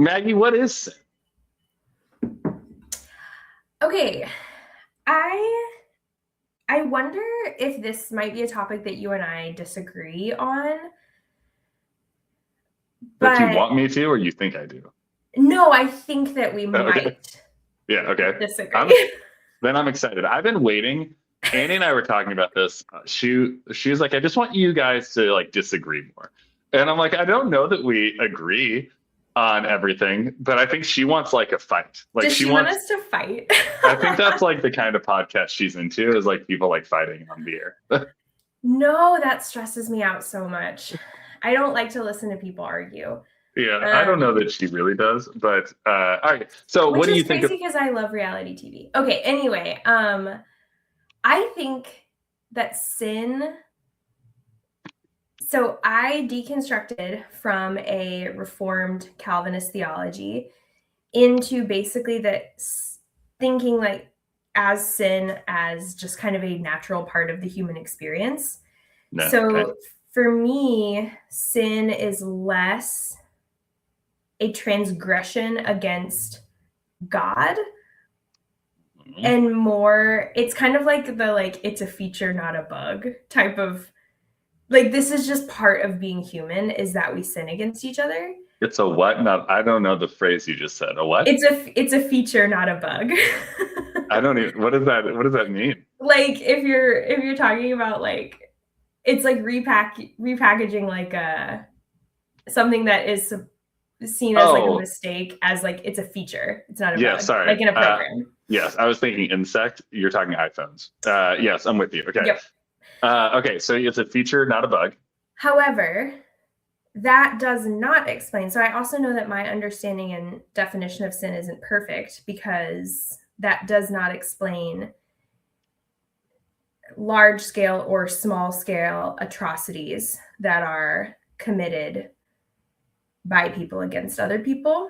Maggie, what is sin? Okay, I I wonder if this might be a topic that you and I disagree on, That you but want me to, or you think I do? no, I think that we Okay. might Yeah. Okay. I'm disagree. then I'm excited. I've been waiting. Annie and I were talking about this. She was like, I just want you guys to like disagree more. And I'm like, I don't know that we agree on everything, but I think she wants like a fight. Like Does she she want wants. us to fight? I think that's like the kind of podcast she's into is like people like fighting on the air. No, that stresses me out so much. I don't like to listen to people argue. Yeah, I don't know Um, that she really does, but all right. So what which do you is think of? crazy because I love reality TV. Okay, anyway, I think that sin. So I deconstructed from a reformed Calvinist theology into basically thinking like as sin as just kind of a natural part of the human experience. No, okay. So for me, sin is less a transgression against God Mhm. and more it's kind of like the like it's a feature not a bug type of like this is just part of being human is that we sin against each other. It's a what? Not. I don't know the phrase you just said. A what? It's a feature not a bug. I don't even. What does that? What does that mean? Like if you're talking about like it's like repackaging like a something that is seen as like a Oh, mistake as like it's a feature. It's not a yeah. bug, Sorry. like in a program. Yes, I was thinking insect. You're talking iPhones. Yes, I'm with you. Okay. Yep. Okay. So it's a feature, not a bug. However, that does not explain. So I also know that my understanding and definition of sin isn't perfect because that does not explain large scale or small scale atrocities that are committed by people against other people.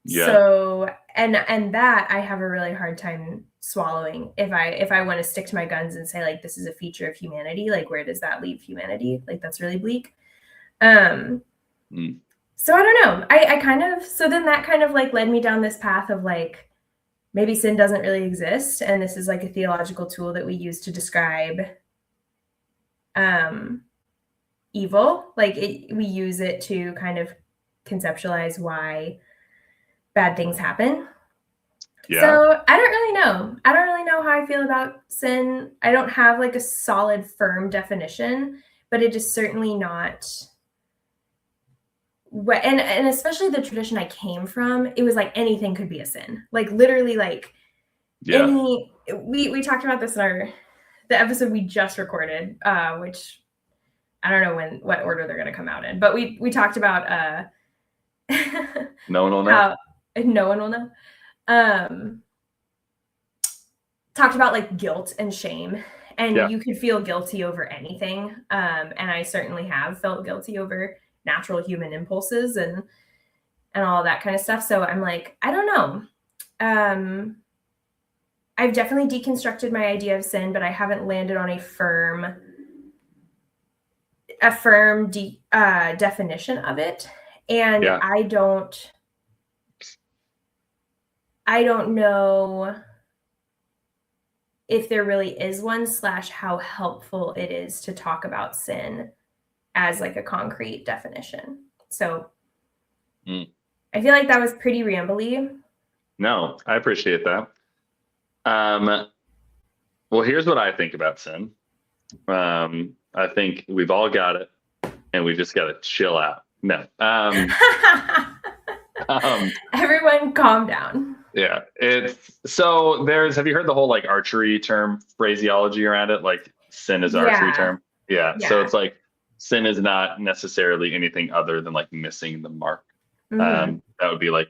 Yeah. So and that I have a really hard time swallowing if I want to stick to my guns and say like this is a feature of humanity, like where does that leave humanity? Like that's really bleak. Um Mm. so I don't know. I kind of so then that kind of like led me down this path of like maybe sin doesn't really exist and this is like a theological tool that we use to describe um evil. Like we use it to kind of conceptualize why bad things happen. Yeah. So I don't really know. I don't really know how I feel about sin. I don't have like a solid, firm definition, but it is certainly not what and especially the tradition I came from, it was like anything could be a sin. Like literally like Yeah. any we talked about this in our the episode we just recorded, which I don't know what order they're gonna come out in, but we talked about No one will know. how no one will know. Um talked about like guilt and shame and Yeah. you could feel guilty over anything and I certainly have felt guilty over natural human impulses and all that kind of stuff so I'm like I don't know I've definitely deconstructed my idea of sin but I haven't landed on a firm definition of it and Yeah. I don't know if there really is one slash how helpful it is to talk about sin as like a concrete definition. So Mm. I feel like that was pretty rambly. No, I appreciate that. Well, here's what I think about sin. I think we've all got it, and we just got to chill out. No. Um, Everyone calm down. yeah. It's so there's. Have you heard the whole like archery term phraseology around it? Like sin is archery Yeah. term. Yeah. So Yeah. it's like sin is not necessarily anything other than like missing the mark. Mm-hmm. That would be like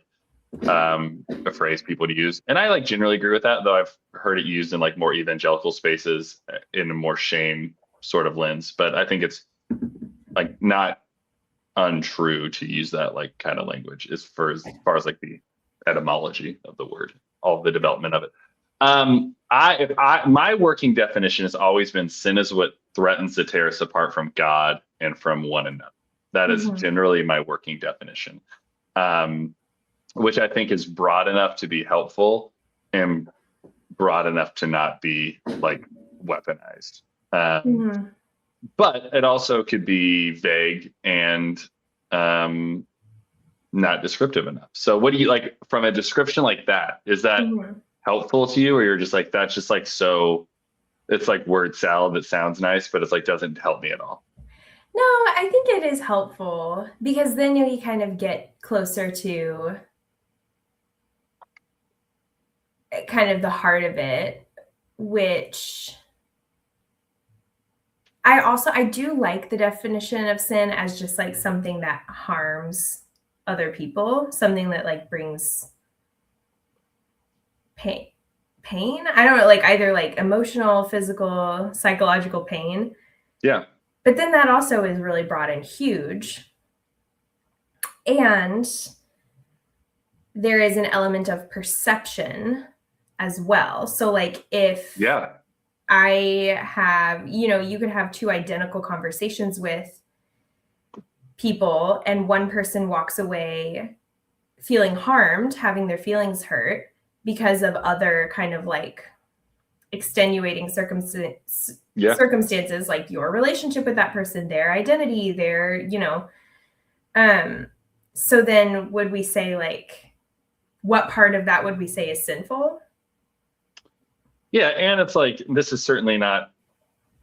a phrase people would use, and I like generally agree with that. Though I've heard it used in like more evangelical spaces in a more shame sort of lens. But I think it's like not untrue to use that like kind of language as far as like the etymology of the word, all of the development of it. My working definition has always been sin is what threatens to tear us apart from God and from one another. That is Mm-hmm. generally my working definition. Um, which I think is broad enough to be helpful and broad enough to not be like weaponized. Mhm. But it also could be vague and not descriptive enough. So what do you like from a description like that? Is that Mhm. helpful to you, or you're just like, that's just like so it's like word salad that sounds nice, but it's like doesn't help me at all? No, I think it is helpful because then you kind of get closer to kind of the heart of it, which I do like the definition of sin as just like something that harms other people, something that like brings pain. Pain? I don't know, like either like emotional, physical, psychological pain. Yeah. But then that also is really broad and huge. And there is an element of perception as well. So like if Yeah. I have, you could have two identical conversations with people and one person walks away feeling harmed, having their feelings hurt because of other kind of like extenuating Yeah. circumstances like your relationship with that person, their identity, um so then would we say like what part of that would we say is sinful? Yeah. And it's like, this is certainly not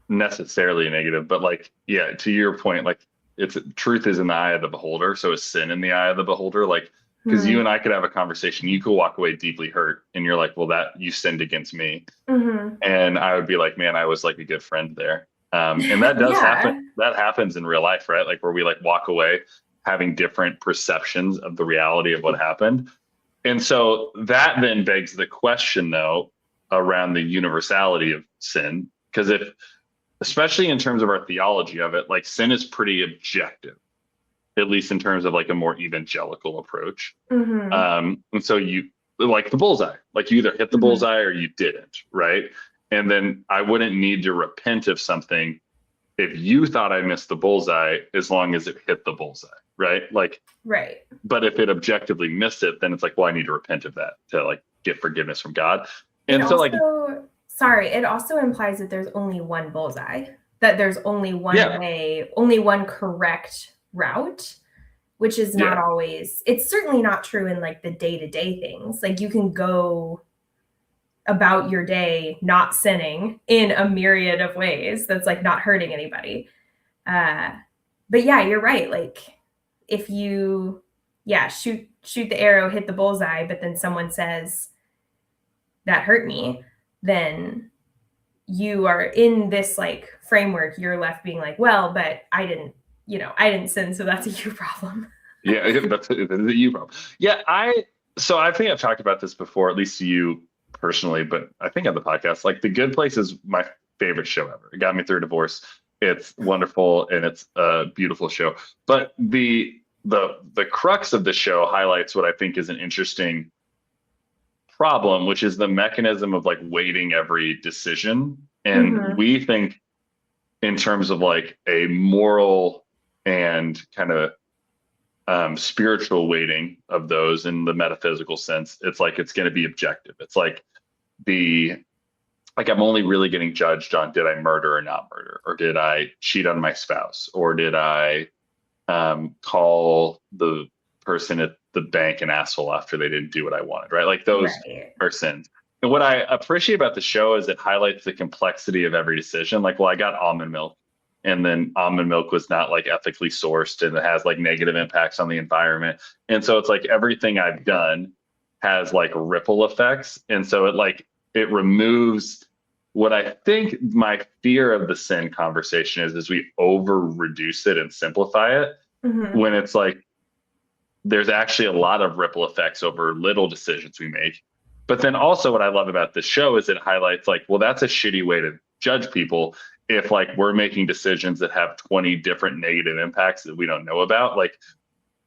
necessarily negative, but like, yeah, to your point, like it's truth is in the eye of the beholder. So is sin in the eye of the beholder? Like, because you Hmm. and I could have a conversation, you could walk away deeply hurt, and you're like, well, that you sinned against me. Hmm. And I would be like, man, I was like a good friend there. And that does happen. Yeah. That happens in real life, right? Like where we like walk away having different perceptions of the reality of what happened. And so that then begs the question, though, around the universality of sin. Because if, especially in terms of our theology of it, like sin is pretty objective, at least in terms of like a more evangelical approach. Hmm. And so you like the bullseye, like you either hit the Hmm. bullseye or you didn't, right? And then I wouldn't need to repent of something if you thought I missed the bullseye, as long as it hit the bullseye, right? Like, Right. but if it objectively missed it, then it's like, well, I need to repent of that to like get forgiveness from God. It And so, like, also, sorry, it also implies that there's only one bullseye, that there's only one yeah, way, only one correct route, which is not yeah, always, it's certainly not true in like the day-to-day things. Like you can go about your day not sinning in a myriad of ways that's like not hurting anybody. Uh, but yeah, you're right. Like if you, yeah, shoot the arrow, hit the bullseye, but then someone says that hurt me, then you are in this like framework. You're left being like, well, but I didn't sin, so that's a you problem. yeah. That's the you problem. Yeah, so I think I've talked about this before, at least to you personally, but I think on the podcast, like The Good Place is my favorite show ever. It got me through a divorce. It's wonderful and it's a beautiful show. But the crux of the show highlights what I think is an interesting problem, which is the mechanism of like weighting every decision. And Mm-hmm. we think in terms of like a moral and kind of spiritual weighting of those in the metaphysical sense. It's like it's going to be objective. It's like the like I'm only really getting judged on did I murder or not murder, or did I cheat on my spouse, or did I call the person at the bank an asshole after they didn't do what I wanted, right? Like those Right. are sins. And what I appreciate about the show is it highlights the complexity of every decision. Like, well, I got almond milk, and then almond milk was not like ethically sourced, and it has like negative impacts on the environment. And so it's like everything I've done has like ripple effects. And so it removes what I think my fear of the sin conversation is we over reduce it and simplify it, Mm-hmm. when it's like there's actually a lot of ripple effects over little decisions we make. But then also what I love about this show is it highlights like, well, that's a shitty way to judge people. If like we're making decisions that have 20 different negative impacts that we don't know about, like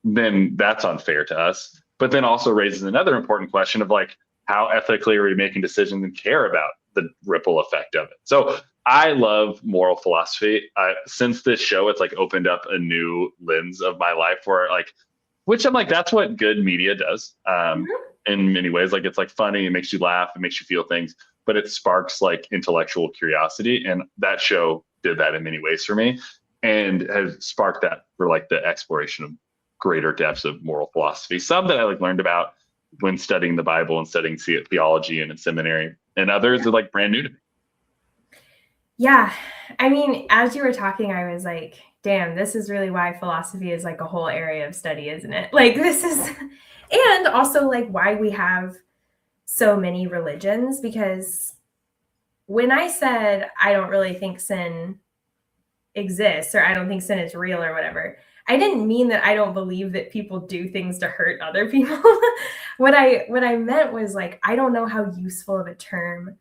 then that's unfair to us. But then also raises another important question of like, how ethically are we making decisions and care about the ripple effect of it? So I love moral philosophy. Since this show, it's like opened up a new lens of my life where like which I'm like, that's what good media does. Mhm. In many ways, like it's like funny, it makes you laugh, it makes you feel things, but it sparks like intellectual curiosity. And that show did that in many ways for me and has sparked that for like the exploration of greater depths of moral philosophy. Some that I like learned about when studying the Bible and studying theology and in seminary, and others are like brand new to me. Yeah. I mean, as you were talking, I was like, damn, this is really why philosophy is like a whole area of study, isn't it? Like, this is, and also like why we have so many religions, because when I said I don't really think sin exists or I don't think sin is real or whatever, I didn't mean that I don't believe that people do things to hurt other people. What I meant was like I don't know how useful of a term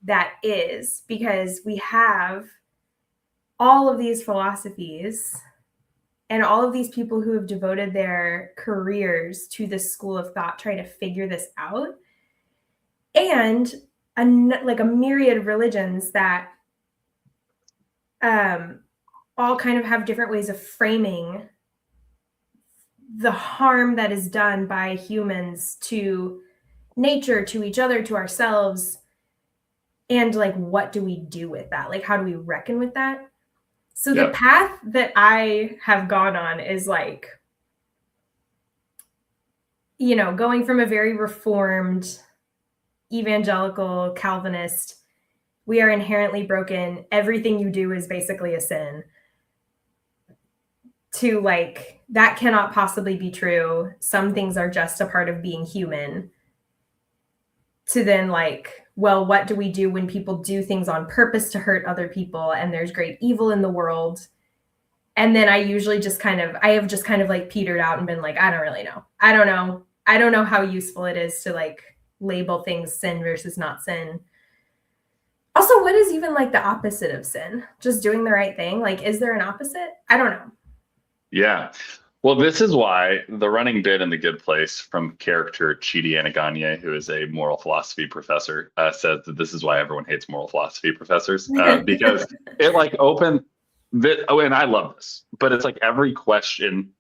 that is, because we have all of these philosophies and all of these people who have devoted their careers to this school of thought trying to figure this out, and like a myriad of religions that um, all kind of have different ways of framing the harm that is done by humans to nature, to each other, to ourselves, and like what do we do with that? Like how do we reckon with that? So the Yep. path that I have gone on is like, going from a very reformed evangelical Calvinist, we are inherently broken, everything you do is basically a sin, to like, that cannot possibly be true. Some things are just a part of being human. To then like, well, what do we do when people do things on purpose to hurt other people and there's great evil in the world? And then I have just kind of like petered out and been like, I don't really know. I don't know. I don't know how useful it is to like label things sin versus not sin. Also, what is even like the opposite of sin? Just doing the right thing? Like, is there an opposite? I don't know. Yeah. Well, this is why the running bit in The Good Place from character Chidi Anaganye, who is a moral philosophy professor, says that this is why everyone hates moral philosophy professors, because it like opened that. Oh, and I love this, but it's like every question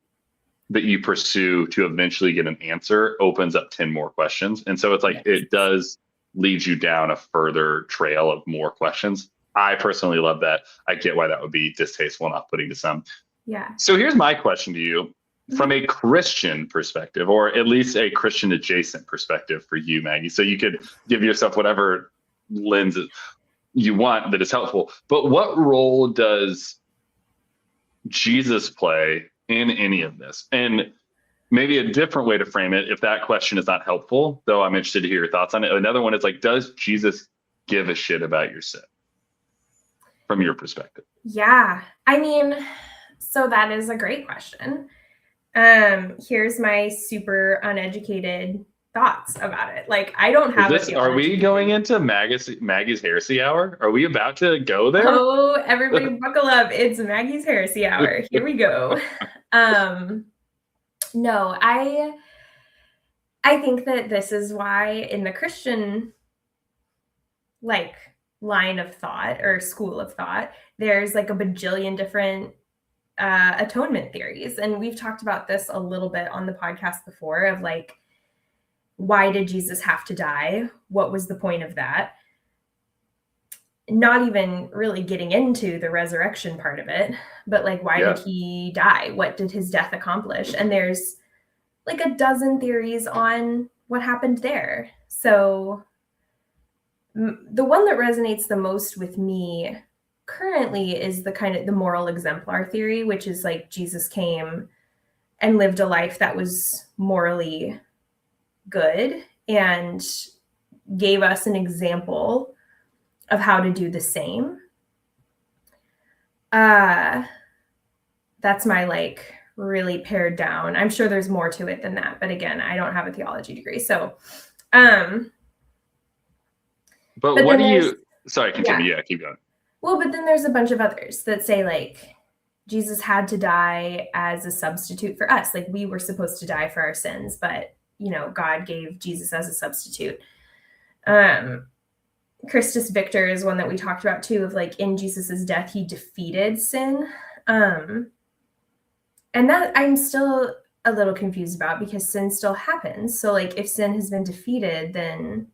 that you pursue to eventually get an answer opens up 10 more questions. And so it's like Yes. it does lead you down a further trail of more questions. I personally love that. I get why that would be distasteful and off-putting to some. Yeah. So here's my question to you from a Christian perspective, or at least a Christian adjacent perspective for you, Maggie. So you could give yourself whatever lens you want that is helpful. But what role does Jesus play in any of this? And maybe a different way to frame it, if that question is not helpful, though I'm interested to hear your thoughts on it. Another one is like, does Jesus give a shit about your sin from your perspective? Yeah. I mean, so that is a great question. Here's my super uneducated thoughts about it. Like, I don't have a Are theology we going degree. into Maggie's heresy hour? Are we about to go there? Oh, everybody buckle up. It's Maggie's heresy hour. Here we go. No, I think that this is why in the Christian like line of thought or school of thought, there's like a bajillion different atonement theories. And we've talked about this a little bit on the podcast before of like, why did Jesus have to die? What was the point of that? Not even really getting into the resurrection part of it, but like, why did Yeah. he die? What did his death accomplish? And there's like a dozen theories on what happened there. So the one that resonates the most with me currently is the kind of the moral exemplar theory, which is like Jesus came and lived a life that was morally good and gave us an example of how to do the same. That's my like really pared down. I'm sure there's more to it than that, but again, I don't have a theology degree. So But but what then do there's you, sorry, yeah. continue. Yeah, keep going. Well, but then there's a bunch of others that say like Jesus had to die as a substitute for us. Like we were supposed to die for our sins, but God gave Jesus as a substitute. Christus Victor is one that we talked about too, of like in Jesus's death, he defeated sin. And that I'm still a little confused about, because sin still happens. So like if sin has been defeated, then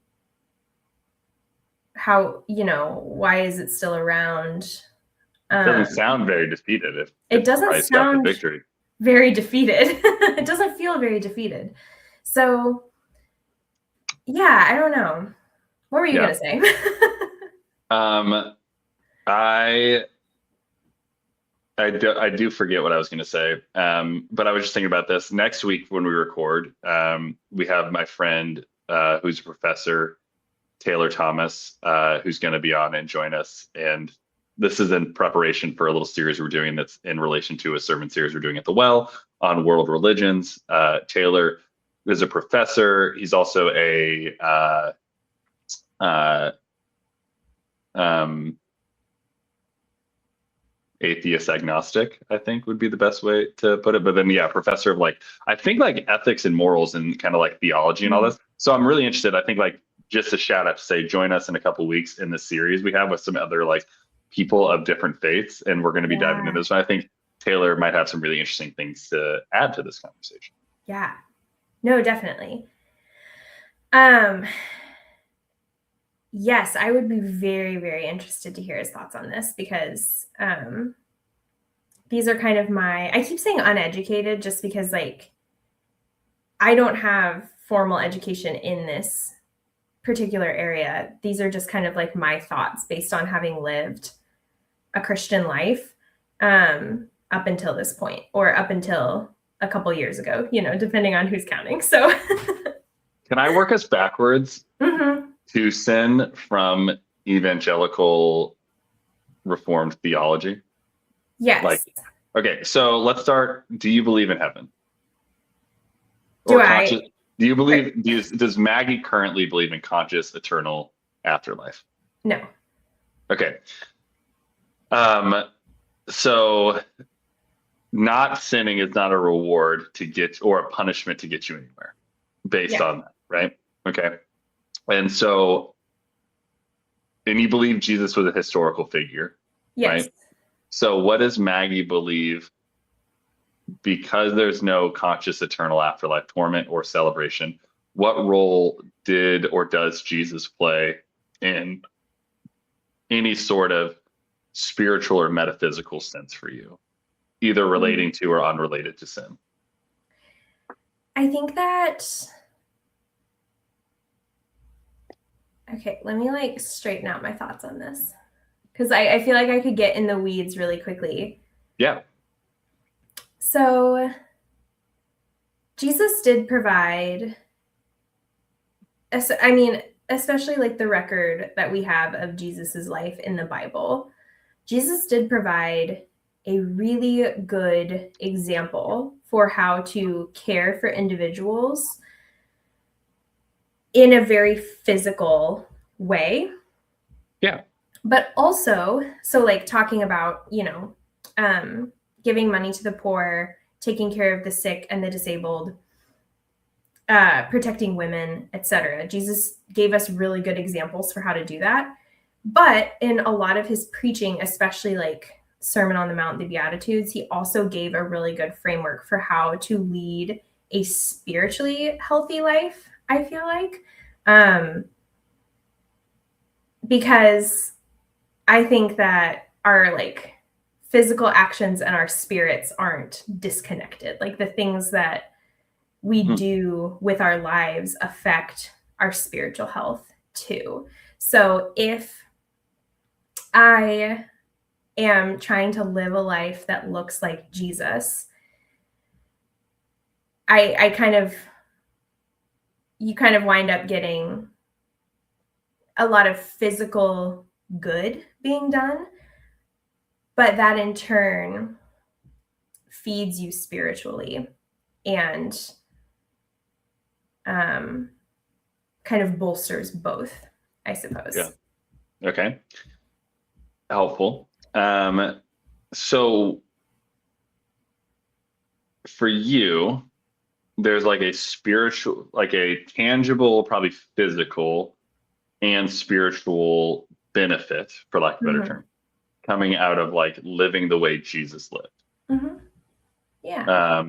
how, why is it still around? It doesn't sound very defeated It if doesn't Christ got the sound victory. very defeated. It doesn't feel very defeated. So yeah, I don't know. What were you gonna say? I do forget what I was going to say, but I was just thinking about this. Next week when we record, we have my friend who's a professor, Taylor Thomas, who's going to be on and join us. And this is in preparation for a little series we're doing that's in relation to a sermon series we're doing at the Well on world religions. Taylor is a professor. He's also a atheist agnostic, I think would be the best way to put it. But then, yeah, professor of I think ethics and morals and kind of theology and all this. So I'm really interested. I think just a shout out to say, join us in a couple weeks in the series we have with some other people of different faiths. And we're going to be diving into this. And I think Taylor might have some really interesting things to add to this conversation. Yeah, no, definitely. Yes, I would be very, very interested to hear his thoughts on this, because these are kind of I keep saying uneducated just because I don't have formal education in this particular area. These are just kind of my thoughts based on having lived a Christian life up until this point, or up until a couple years ago, depending on who's counting. So can I work us backwards to sin from evangelical Reformed theology? Yes. Okay, so let's start. Do you believe in heaven? Do you believe? Does Maggie currently believe in conscious eternal afterlife? No. Okay. So not sinning is not a reward to get, or a punishment to get you anywhere, based on that, right? Okay. And you believe Jesus was a historical figure, yes. right? So what does Maggie believe? Because there's no conscious eternal afterlife, torment, or celebration, what role did or does Jesus play in any sort of spiritual or metaphysical sense for you, either relating to or unrelated to sin? I think that, okay, let me straighten out my thoughts on this, because I feel like I could get in the weeds really quickly. Yeah. So Jesus did provide, especially the record that we have of Jesus's life in the Bible. Jesus did provide a really good example for how to care for individuals in a very physical way. Yeah. But also, so talking about, giving money to the poor, taking care of the sick and the disabled, protecting women, etc. Jesus gave us really good examples for how to do that. But in a lot of his preaching, especially Sermon on the Mount, the Beatitudes, he also gave a really good framework for how to lead a spiritually healthy life, I feel like. Because I think that our physical actions and our spirits aren't disconnected. The things that we do with our lives affect our spiritual health too. So if I am trying to live a life that looks like Jesus, you kind of wind up getting a lot of physical good being done, but that in turn feeds you spiritually and kind of bolsters both, I suppose. Yeah. Okay. Helpful. So for you, there's a spiritual, a tangible, probably physical and spiritual benefit, for lack of a better term, coming out of living the way Jesus lived. Yeah.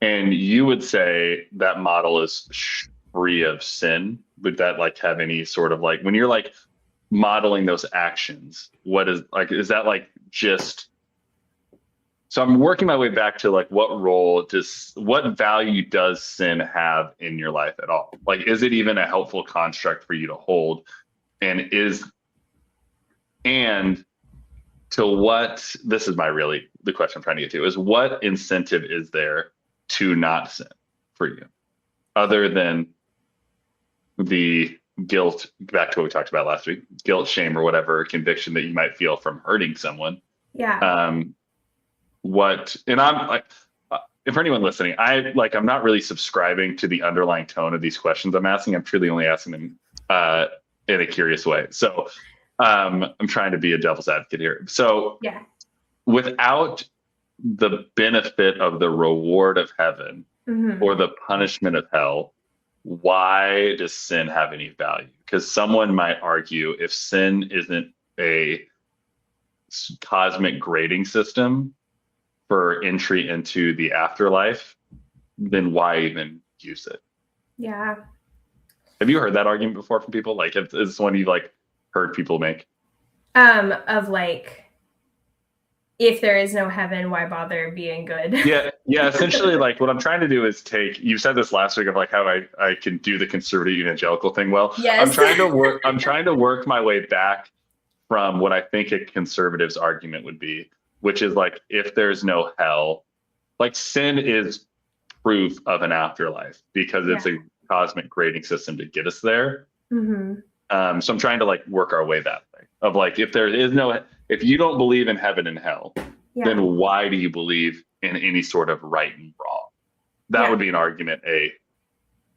And you would say that model is free of sin. Would that like have any sort of like, when you're like modeling those actions, what is like, is that like just, so I'm working my way back to like what value does sin have in your life at all? Like, is it even a helpful construct for you to hold? And and to what, this is the question I'm trying to get to is, what incentive is there to not sin for you other than the guilt, back to what we talked about last week, guilt, shame, or whatever conviction that you might feel from hurting someone? Yeah. And I'm like, for anyone listening, I'm not really subscribing to the underlying tone of these questions I'm asking. I'm truly only asking them in a curious way. So I'm trying to be a devil's advocate here. So Yeah. without the benefit of the reward of heaven or the punishment of hell, why does sin have any value? Because someone might argue, if sin isn't a cosmic grading system for entry into the afterlife, then why even use it? Yeah. Have you heard that argument before from people? Like, it's one you've like heard people make? Of like, if there is no heaven, why bother being good? Yeah. Essentially, like what I'm trying to do is you said this last week of like how I can do the conservative evangelical thing well. Yes. I'm trying to work my way back from what I think a conservative's argument would be, which is like, if there's no hell, like sin is proof of an afterlife because it's a cosmic grading system to get us there. So I'm trying to like work our way that way of like, if you don't believe in heaven and hell, then why do you believe in any sort of right and wrong? That would be an argument a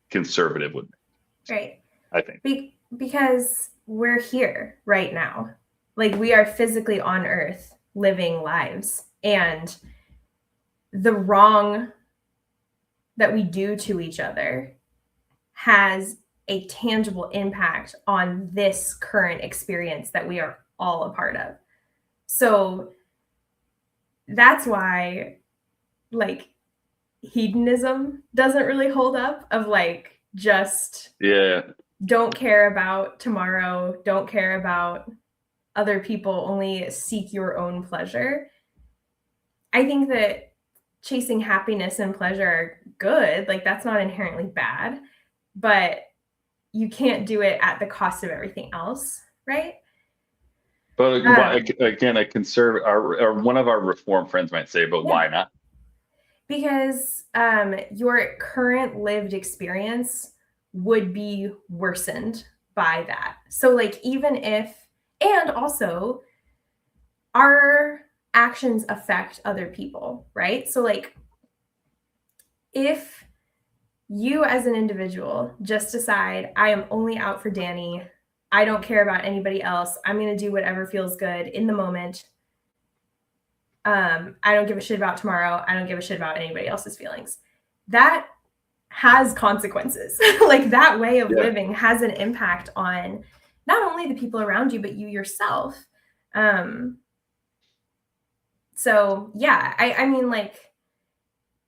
conservative would make. Right. I think. Because we're here right now. Like, we are physically on earth living lives, and the wrong that we do to each other has a tangible impact on this current experience that we are all a part of. So that's why like hedonism doesn't really hold up, of like, just don't care about tomorrow, don't care about other people, only seek your own pleasure. I think that chasing happiness and pleasure are good. Like, that's not inherently bad, but you can't do it at the cost of everything else, right? But again, or one of our reform friends might say, but why not? Because your current lived experience would be worsened by that. So like, even if, and also our actions affect other people, right? So like, if you as an individual just decide, I am only out for Danny, I don't care about anybody else, I'm going to do whatever feels good in the moment, I don't give a shit about tomorrow, I don't give a shit about anybody else's feelings, that has consequences. Like, that way of living has an impact on not only the people around you, but you yourself. So yeah, I mean, like,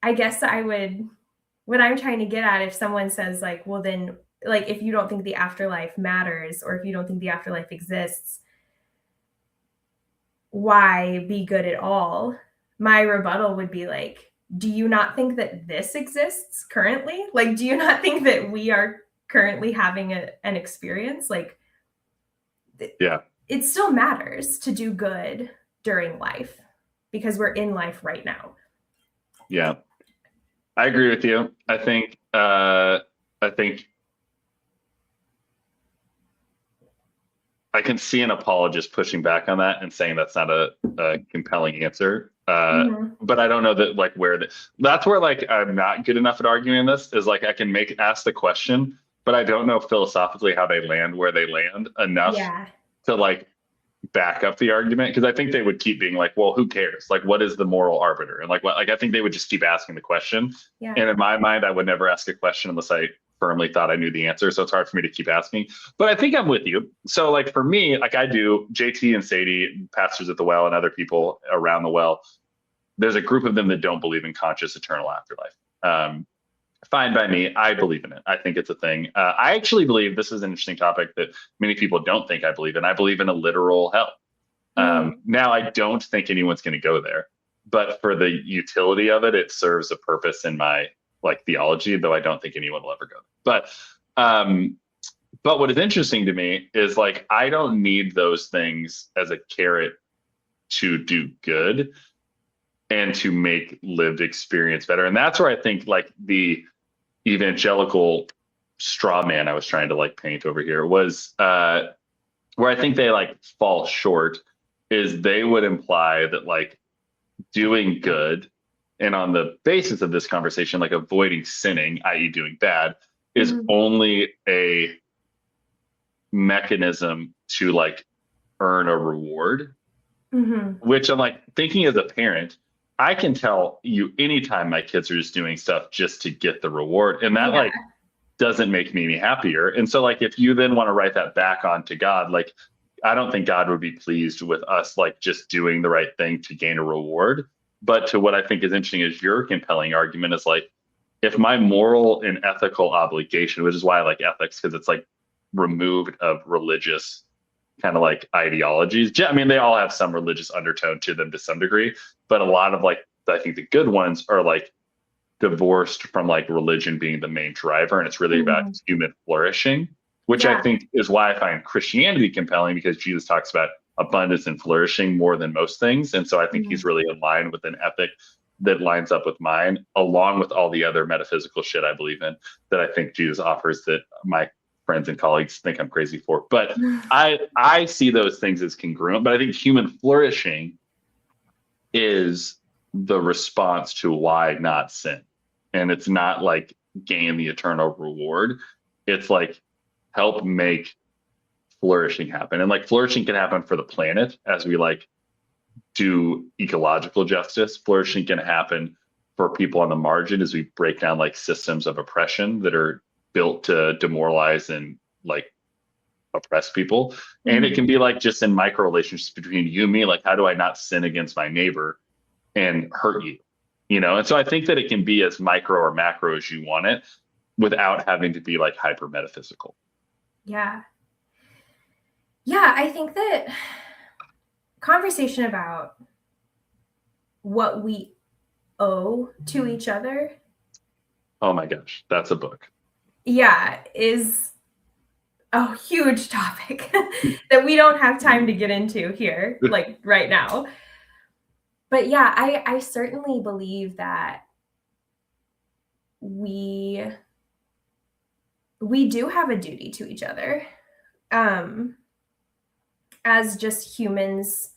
I guess what I'm trying to get at, if someone says like, well, then, like, if you don't think the afterlife matters, or if you don't think the afterlife exists, why be good at all? My rebuttal would be like, do you not think that this exists currently? Like, do you not think that we are currently having an experience? Like, it still matters to do good during life, because we're in life right now. Yeah, I agree with you. I think I can see an apologist pushing back on that and saying that's not a compelling answer. But I don't know that like that's where like I'm not good enough at arguing this, is like I can ask the question, but I don't know philosophically how they land where they land enough to like back up the argument, because I think they would keep being like, well, who cares? Like, what is the moral arbiter? And like, what, like, I think they would just keep asking the question. And in my mind, I would never ask a question unless I firmly thought I knew the answer. So it's hard for me to keep asking, but I think I'm with you. So like, for me, like I do, JT and Sadie, pastors at the Well, and other people around the Well, there's a group of them that don't believe in conscious eternal afterlife. Fine by me. I believe in it. I think it's a thing. I actually believe this is an interesting topic that many people don't think I believe in. I believe in a literal hell. Now, I don't think anyone's going to go there, but for the utility of it, it serves a purpose in my like theology, though I don't think anyone will ever go. But what is interesting to me is like I don't need those things as a carrot to do good and to make lived experience better. And that's where I think like the evangelical straw man I was trying to like paint over here was where I think they like fall short is they would imply that like doing good and on the basis of this conversation, like avoiding sinning, i.e. doing bad, is only a mechanism to like earn a reward, which I'm like thinking as a parent, I can tell you anytime my kids are just doing stuff just to get the reward. And that like doesn't make me any happier. And so like if you then want to write that back onto God, like I don't think God would be pleased with us like just doing the right thing to gain a reward. But to what I think is interesting is your compelling argument is like, if my moral and ethical obligation, which is why I like ethics, because it's like removed of religious kind of like ideologies. I mean, they all have some religious undertone to them to some degree, but a lot of like, I think the good ones are like divorced from like religion being the main driver. And it's really about human flourishing, which I think is why I find Christianity compelling because Jesus talks about abundance and flourishing more than most things. And so I think he's really in line with an ethic that lines up with mine, along with all the other metaphysical shit I believe in that I think Jesus offers that my friends and colleagues think I'm crazy for. But I see those things as congruent, but I think human flourishing is the response to why not sin. And it's not like gain the eternal reward. It's like help make flourishing happen. And like flourishing can happen for the planet as we like do ecological justice. Flourishing can happen for people on the margin as we break down like systems of oppression that are built to demoralize and like oppress people. And it can be like just in micro relationships between you and me, like how do I not sin against my neighbor and hurt you? You know, and so I think that it can be as micro or macro as you want it without having to be like hyper metaphysical. Yeah. Yeah, I think that conversation about what we owe to each other. Oh my gosh, that's a book. Yeah, is a huge topic that we don't have time to get into here, like right now. But yeah, I certainly believe that we do have a duty to each other as just humans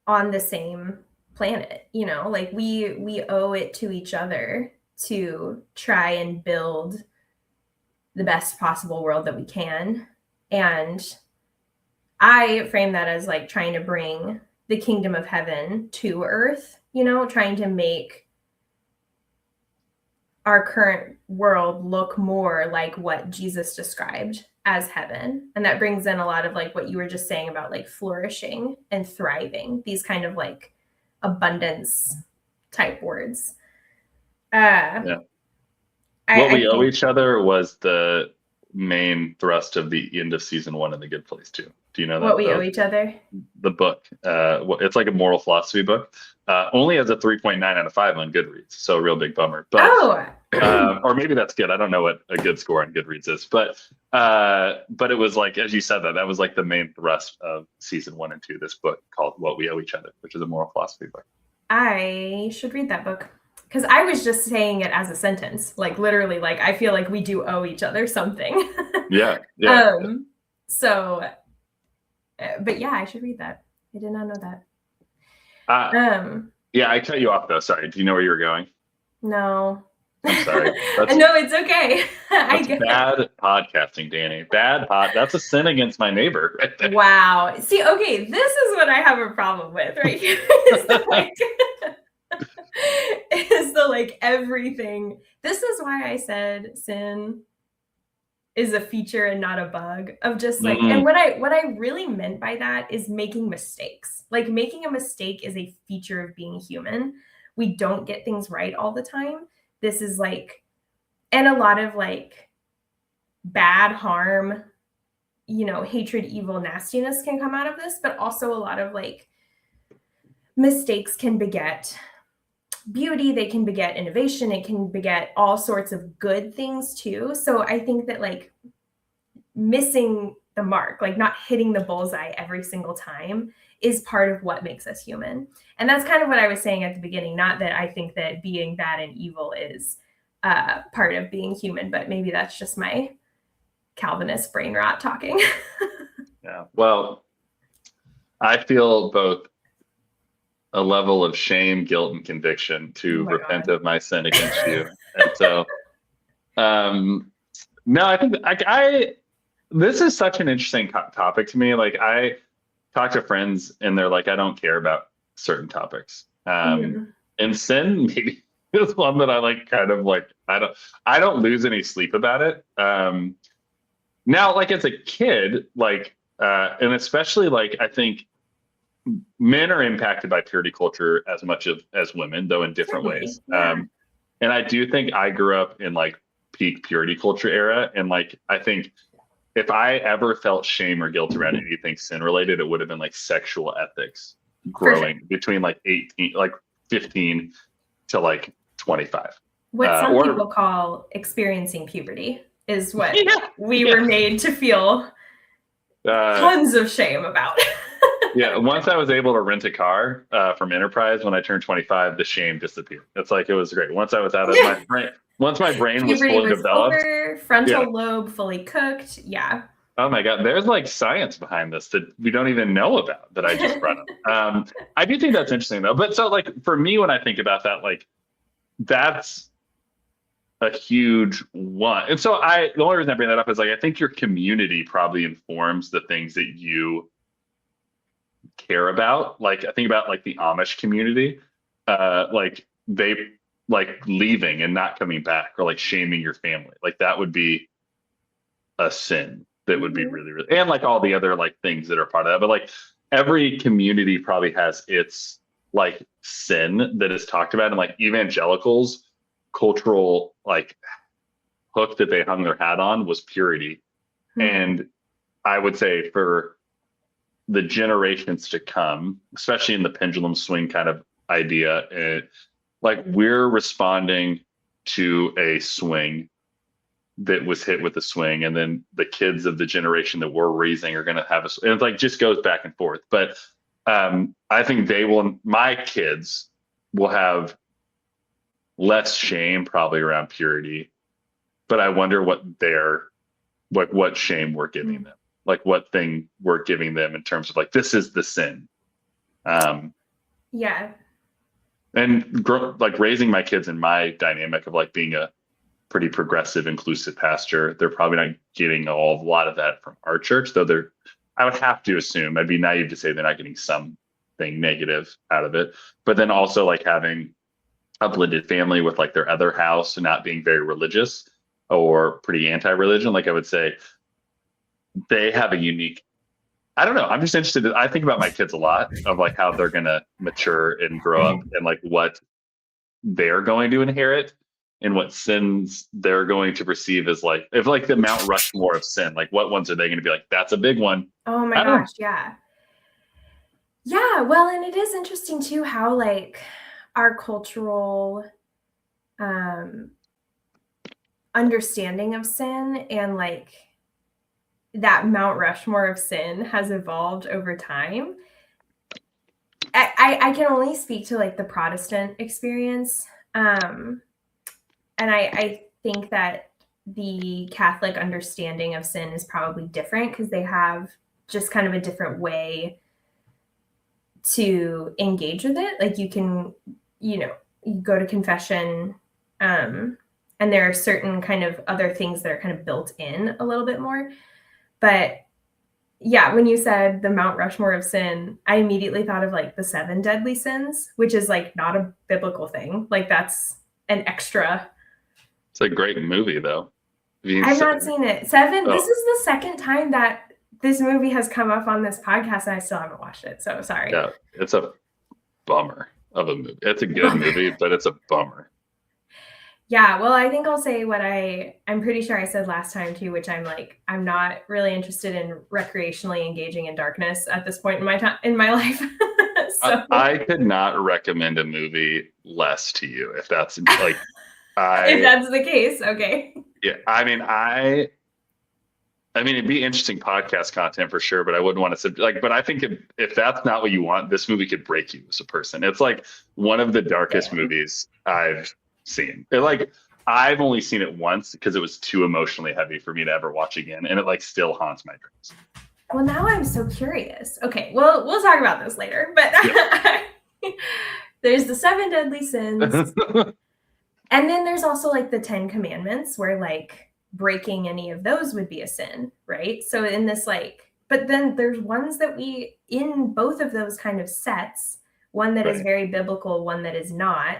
on the same planet, you know, like we owe it to each other to try and build the best possible world that we can. And I frame that as like trying to bring the kingdom of heaven to earth, you know, trying to make our current world look more like what Jesus described as heaven. And that brings in a lot of like what you were just saying about like flourishing and thriving, these kind of like abundance type words. What we owe each other was the main thrust of the end of season 1 of The Good Place too. Do you know that? What we owe each other? The book. It's like a moral philosophy book. Only has a 3.9 out of 5 on Goodreads. So a real big bummer. But, or maybe that's good. I don't know what a good score on Goodreads is. But it was like, as you said, that was like the main thrust of season 1 and 2, this book called What We Owe Each Other, which is a moral philosophy book. I should read that book. Because I was just saying it as a sentence, like literally, like I feel like we do owe each other something. Yeah. So, but yeah, I should read that. I did not know that. Yeah, I cut you off though. Sorry. Do you know where you were going? No. I'm sorry. No, it's okay. That's bad podcasting, Danny. That's a sin against my neighbor. Right there. Wow. See, okay, this is what I have a problem with right here. Is the like everything. This is why I said sin is a feature and not a bug of just like, and what I really meant by that is making mistakes. Like making a mistake is a feature of being human. We don't get things right all the time. this is like, and a lot of like bad harm, hatred, evil, nastiness can come out of this, but also a lot of like mistakes can beget beauty, they can beget innovation, it can beget all sorts of good things too. So I think that like missing the mark, like not hitting the bullseye every single time, is part of what makes us human. And that's kind of what I was saying at the beginning. Not that I think that being bad and evil is part of being human, but maybe that's just my Calvinist brain rot talking. Yeah. Well, I feel both a level of shame, guilt, and conviction to repent of my sin against you. And so, no, I think this is such an interesting topic to me. Like I talk to friends and they're like, I don't care about certain topics. And sin maybe is one that I like kind of like, I don't lose any sleep about it. Now, like as a kid, like, and especially like, I think men are impacted by purity culture as much as women, though in different ways. Yeah. And I do think I grew up in like peak purity culture era. And like, I think if I ever felt shame or guilt around anything sin related, it would have been like sexual ethics growing between like 15 to like 25. What some people call experiencing puberty is what we were made to feel tons of shame about. Yeah, once I was able to rent a car from Enterprise when I turned 25, the shame disappeared. It's like, it was great. Once I was out of my brain, once my brain was fully developed. Frontal lobe fully cooked. Yeah. Oh my God, there's like science behind this that we don't even know about that I just brought up. I do think that's interesting though. But so like for me, when I think about that, like that's a huge one. And so the only reason I bring that up is like, I think your community probably informs the things that you care about. Like I think about like the Amish community, like they like leaving and not coming back, or like shaming your family. Like that would be a sin that would be really, really, and like all the other like things that are part of that. But like every community probably has its like sin that is talked about, and like evangelicals cultural like hook that they hung their hat on was purity. And I would say for the generations to come, especially in the pendulum swing kind of idea, like we're responding to a swing that was hit with a swing, and then the kids of the generation that we're raising are going to have and it like just goes back and forth. But I think my kids will have less shame probably around purity, but I wonder what shame we're giving them. Like what thing we're giving them in terms of like, this is the sin. Yeah. And like raising my kids in my dynamic of like being a pretty progressive, inclusive pastor, they're probably not getting a lot of that from our church, though I would have to assume, I'd be naive to say they're not getting something negative out of it. But then also like having a blended family with like their other house and not being very religious or pretty anti-religion. Like I would say, they have a unique, I don't know. I'm just interested. I think about my kids a lot of like how they're going to mature and grow up and like what they're going to inherit and what sins they're going to perceive as like, if like the Mount Rushmore of sin, like what ones are they going to be like, that's a big one. Oh my gosh. Yeah. Yeah. Well, and it is interesting too, how like our cultural understanding of sin and like that Mount Rushmore of sin has evolved over time. I can only speak to like the Protestant experience. And I think that the Catholic understanding of sin is probably different because they have just kind of a different way to engage with it. Like you can, you go to confession, and there are certain kind of other things that are kind of built in a little bit more. But yeah, when you said the Mount Rushmore of sin, I immediately thought of like the 7 deadly sins, which is like not a biblical thing. Like that's an extra. It's a great movie though. I've not seen it. 7. Oh. This is the second time that this movie has come up on this podcast and I still haven't watched it. So sorry. Yeah, it's a bummer of a movie. It's a good movie, but it's a bummer. Yeah, well, I think I'll say what I'm pretty sure I said last time too, which I'm like, I'm not really interested in recreationally engaging in darkness at this point in my time in my life. So I could not recommend a movie less to you if that's like if I that's the case, okay. yeah, I mean, it'd be interesting podcast content for sure, but I wouldn't want to like. But I think if that's not what you want, this movie could break you as a person. It's like one of the darkest Damn. movies I've seen. Like I've only seen it once because it was too emotionally heavy for me to ever watch again, and it like still haunts my dreams. Well, now I'm so curious. Okay, well, we'll talk about this later, but there's the seven deadly sins. And then there's also like the 10 commandments where like breaking any of those would be a sin, right? So in this like, but then there's ones that we, in both of those kind of sets, one that is Right. very biblical, one that is not,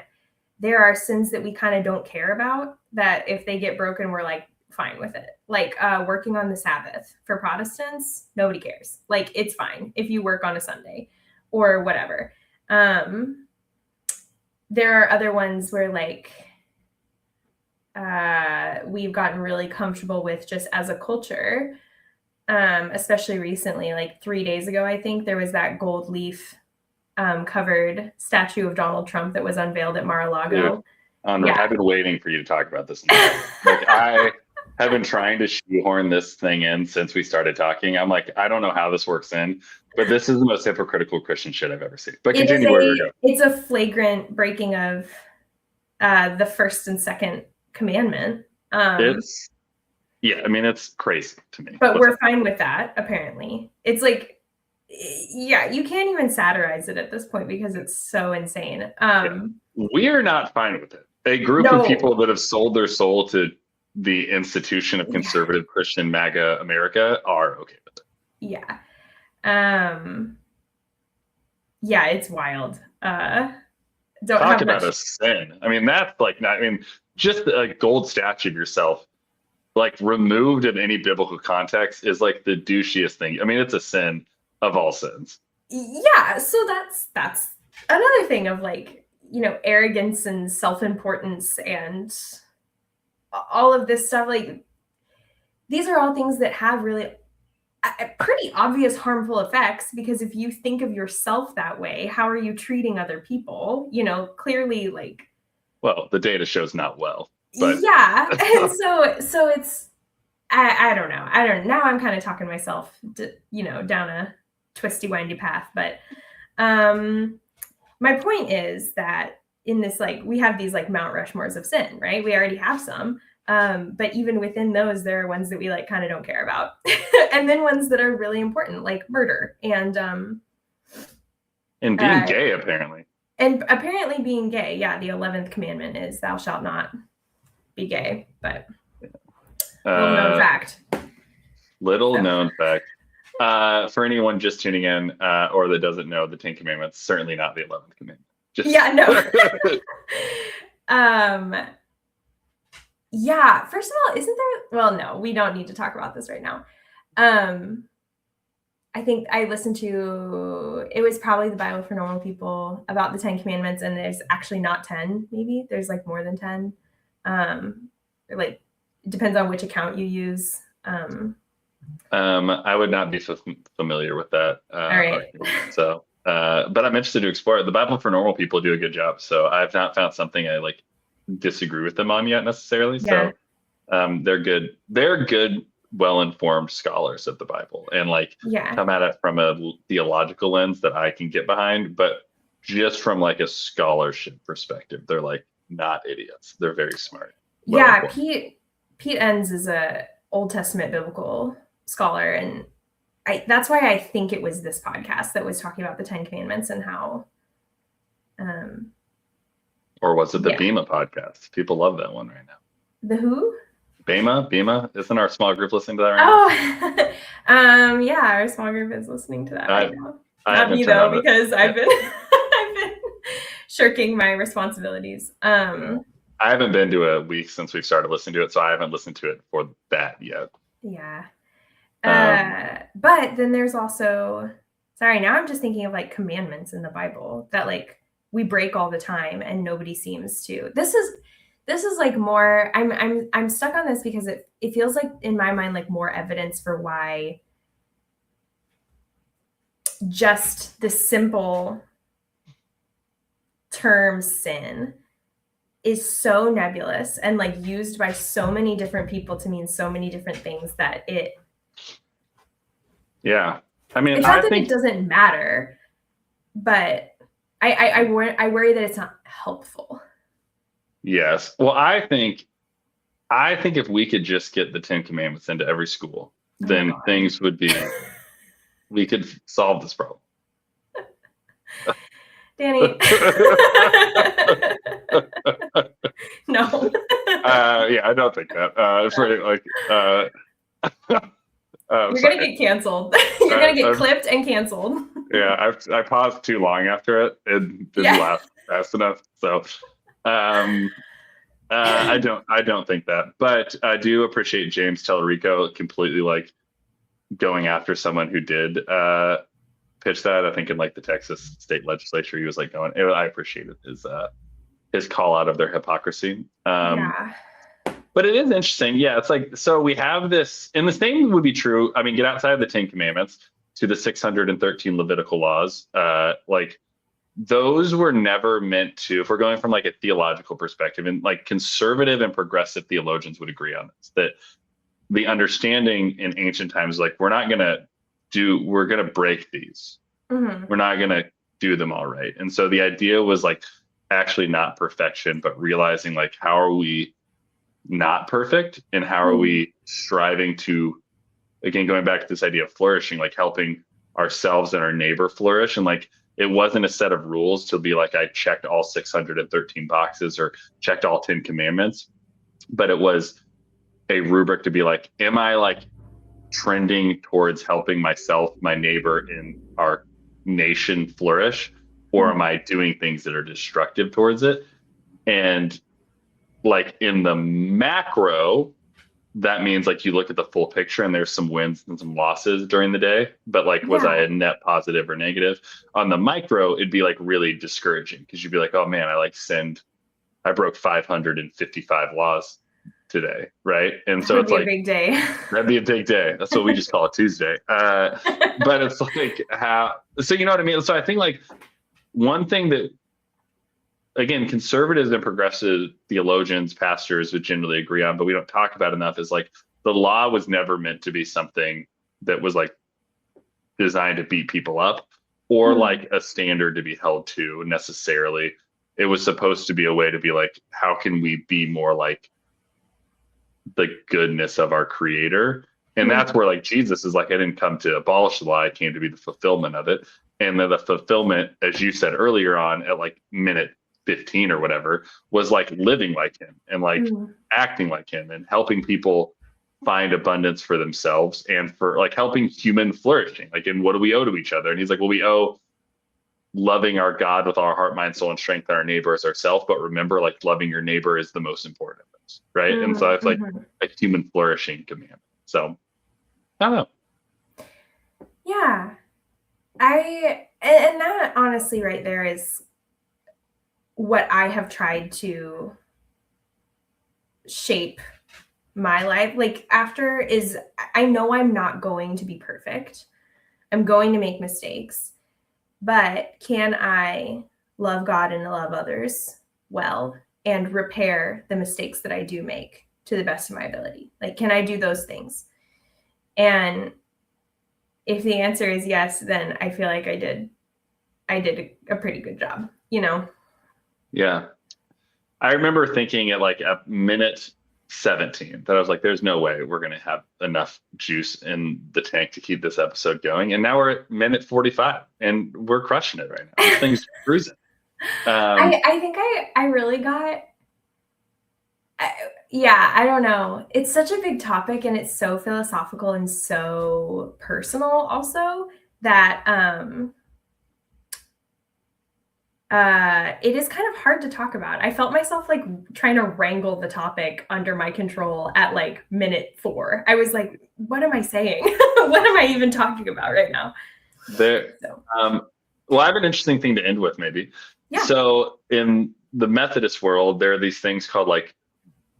there are sins that we kind of don't care about that if they get broken, we're like, fine with it. Like working on the Sabbath for Protestants, nobody cares. Like it's fine if you work on a Sunday or whatever. There are other ones where like we've gotten really comfortable with just as a culture, especially recently, like 3 days ago, I think there was that gold leaf covered statue of Donald Trump that was unveiled at Mar-a-Lago. Dude, Andre, Yeah. I've been waiting for you to talk about this entire like I have been trying to shoehorn this thing in since we started talking. I'm like, I don't know how this works in, but this is the most hypocritical Christian shit I've ever seen. But continue where we're going. It's a flagrant breaking of the first and second commandment. It's yeah, I mean it's crazy to me. But we're fine with that, apparently. It's like, yeah, you can't even satirize it at this point because it's so insane. We're not fine with it. A group of people that have sold their soul to the institution of conservative Christian MAGA America are okay with it. Yeah. Yeah, it's wild. Don't talk have about much. a sin. I mean, that's like not. I mean, just a gold statue of yourself, like removed in any biblical context, is like the douchiest thing. I mean, it's a sin of all sins. Yeah, so that's another thing of like, you know, arrogance and self-importance and all of this stuff. Like these are all things that have really pretty obvious harmful effects, because if you think of yourself that way, how are you treating other people? You know, clearly like, well, the data shows not well, but yeah. And so it's I don't know. Now I'm kind of talking myself you know, down a twisty windy path, but my point is that in this, like, we have these like Mount Rushmores of sin, right? We already have some. But even within those, there are ones that we like kind of don't care about. And then ones that are really important, like murder and being gay, apparently. And apparently being gay, yeah, the 11th commandment is thou shalt not be gay, but little known fact. Little known fact. For anyone just tuning in or that doesn't know, the 10 Commandments, certainly not the 11th commandment. Yeah, no. Yeah, first of all, isn't there, well, no, we don't need to talk about this right now. I think I listened to, it was probably the Bible for Normal People about the 10 Commandments, and there's actually not 10, maybe. There's like more than 10. Like, it depends on which account you use. I would not be familiar with that. All right. Argument, so, but I'm interested to explore it. The Bible for Normal People do a good job. So I've not found something I like disagree with them on yet necessarily. Yeah. So they're good. They're good, well-informed scholars of the Bible, and like come at it from a theological lens that I can get behind. But just from like a scholarship perspective, they're like not idiots. They're very smart. Yeah, Pete Enns is a Old Testament biblical scholar, and that's why I think it was this podcast that was talking about the 10 Commandments and how. Or was it the Bema podcast? People love that one right now. The who? Bema, isn't our small group listening to that right now? Yeah, our small group is listening to that right now. Not me though, because I've been I've been shirking my responsibilities. I haven't been to a week since we've started listening to it, so I haven't listened to it for that yet. Yeah. But then there's also, sorry, now I'm just thinking of like commandments in the Bible that like we break all the time and nobody seems to. This this is like more, I'm stuck on this because it feels like in my mind like more evidence for why just the simple term sin is so nebulous and like used by so many different people to mean so many different things that Yeah. I mean, it's not that it doesn't matter, but I worry that it's not helpful. Yes. Well, I think if we could just get the 10 Commandments into every school, then things would be, we could solve this problem. Danny. No. Yeah, I don't think that. It's really like, you're going to get canceled. You're going to get clipped and canceled. Yeah, I paused too long after it. It didn't last fast enough. So, I don't think that, but I do appreciate James Tellerico completely like going after someone who did pitch that. I think in like the Texas state legislature, he was like going. I appreciated his call out of their hypocrisy. But it is interesting. Yeah, it's like, so we have this, and the same would be true. I mean, get outside the 10 Commandments to the 613 Levitical laws. Like those were never meant to, if we're going from like a theological perspective, and like conservative and progressive theologians would agree on this, that the understanding in ancient times, like we're going to break these. Mm-hmm. We're not going to do them all right. And so the idea was like actually not perfection, but realizing like, how are we not perfect and how are we striving to, again, going back to this idea of flourishing, like helping ourselves and our neighbor flourish. And like, it wasn't a set of rules to be like, I checked all 613 boxes or checked all 10 commandments, but it was a rubric to be like, am I like trending towards helping myself, my neighbor, in our nation flourish, or am I doing things that are destructive towards it? And like in the macro, that means like you look at the full picture and there's some wins and some losses during the day, but like, was I a net positive or negative? On the micro, it'd be like really discouraging because you'd be like, oh man, I broke 555 laws today, right? And so it's like, big day. That'd be a big day. That's what we just call a Tuesday. But it's like so you know what I mean? So I think like one thing that, again, conservatives and progressive theologians, pastors would generally agree on, but we don't talk about enough, is like the law was never meant to be something that was like designed to beat people up or like a standard to be held to necessarily. It was supposed to be a way to be like, how can we be more like the goodness of our Creator? And that's where like Jesus is like, I didn't come to abolish the law, I came to be the fulfillment of it. And then the fulfillment, as you said earlier on at like minute 15 or whatever, was like living like him and like acting like him and helping people find abundance for themselves and for like helping human flourishing. Like, and what do we owe to each other? And he's like, well, we owe loving our God with our heart, mind, soul, and strength, and our neighbor as ourselves. But remember, like loving your neighbor is the most important of those, right? And so it's like a human flourishing command. So I don't know. Yeah. And that honestly right there is what I have tried to shape my life. Like after is, I know I'm not going to be perfect. I'm going to make mistakes, but can I love God and love others well and repair the mistakes that I do make to the best of my ability? Like, can I do those things? And if the answer is yes, then I feel like I did a pretty good job, you know? Yeah. I remember thinking at like a minute 17 that I was like, there's no way we're going to have enough juice in the tank to keep this episode going. And now we're at minute 45 and we're crushing it right now. This thing's cruising. I think I really got, I don't know. It's such a big topic and it's so philosophical and so personal also that, it is kind of hard to talk about. I felt myself like trying to wrangle the topic under my control at like minute 4. I was like, what am I saying? What am I even talking about right now? Well, I have an interesting thing to end with maybe. Yeah. So in the Methodist world, there are these things called like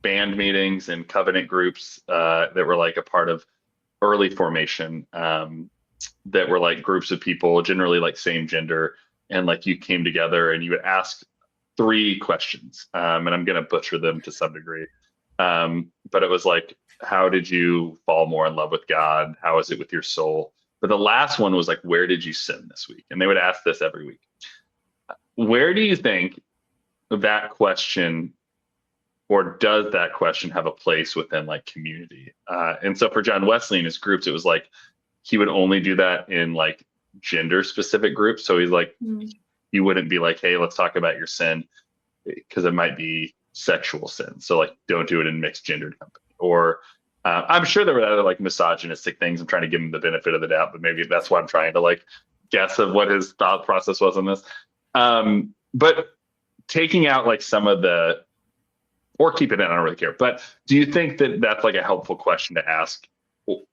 band meetings and covenant groups that were like a part of early formation, that were like groups of people, generally like same gender, and like you came together and you would ask three questions, and I'm going to butcher them to some degree, but it was like, how did you fall more in love with God? How is it with your soul? But the last one was like, where did you sin this week? And they would ask this every week. Where do you think that question, or does that question have a place within like community? And so for John Wesley and his groups, it was like he would only do that in like gender specific groups. So he's like, he wouldn't be like, hey, let's talk about your sin, because it might be sexual sin. So like, don't do it in mixed gendered company. Or I'm sure there were other like misogynistic things. I'm trying to give him the benefit of the doubt, but maybe that's why I'm trying to like guess of what his thought process was on this. But taking out like some of the, or keep it in, I don't really care. But do you think that that's like a helpful question to ask?